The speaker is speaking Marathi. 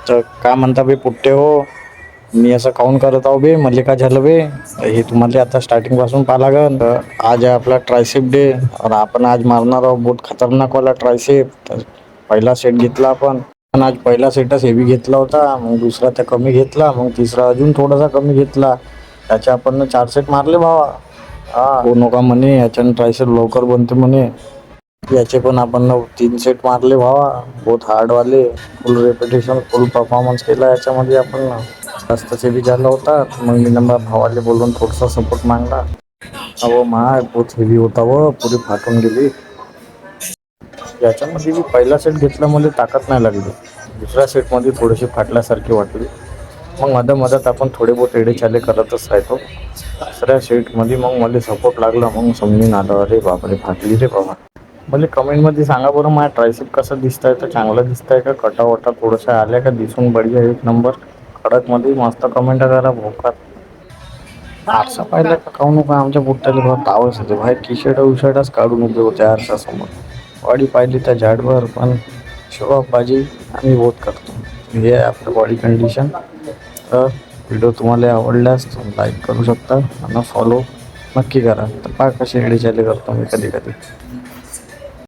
तर का म्हणता बे पुट्टे हो, मी असं काऊन करत आहो बे, मले का झालं बे? हे तुम्हाला आता स्टार्टिंग पासून पाहा लागल. तर आज आहे आपला ट्रायसेप डे और आपण आज मारणार आहोत बहुत खतरनाक वाला ट्रायसेप. तर पहिला सेट घेतला आपण, पण आज पहिला सेटच हेवी घेतला होता, मग दुसरा त्या कमी घेतला, मग तिसरा अजून थोडासा कमी घेतला. त्याच्या आपण 4 सेट मारले भावा. हो नका म्हणे याच्यानं ट्रायसेप लवकर बनते म्हणे. याचे पण आपण 3 सेट मारले भावा, बहुत हार्डवाले. फुल रेपिटेशन फुल परफॉर्मन्स केला याच्यामध्ये आपण. जास्तचे बी झाला होता, मग मी नंबर भावाले बोलून थोडासा सपोर्ट मागला. अहो माय बहुत हेवी होता व, पुरी फाटून गेली. याच्यामध्ये मी पहिला सेट घेतला, मला ताकद नाही लागली. दुसऱ्या सेटमध्ये थोडीशी फाटल्यासारखी वाटली. मग मधात आपण थोडे बहुत एडे चाले करतच राहतो. दुसऱ्या सेटमध्ये मग मला सपोर्ट लागला, मग समजून आलं अरे बापरे फाटली रे बाबा. मला कमेंटमध्ये सांगा बरं, माझ्या ट्रायसेप कसं दिसतंय, तर चांगलं दिसतंय का, कटावटा थोडंसं आल्या का, दिसून बढिया एक नंबर कडकमध्ये मस्त कमेंट करा भोकात. आरसा पाहिला का काहू नका आमच्या पुट्ट्याला बघ तावस होते भाई, टी शर्ट उशर्टच काढून उभे होते आरशासमोर. बॉडी पाहिली त्या झाडवर, पण शोबाजी आम्ही बहुत करतो. हे आहे आपलं बॉडी कंडिशन. तर व्हिडिओ तुम्हाला आवडल्यास लाईक करू शकता आणि फॉलो नक्की करा. तर पहा कसे एडे चाले करतो मी कधी कधी.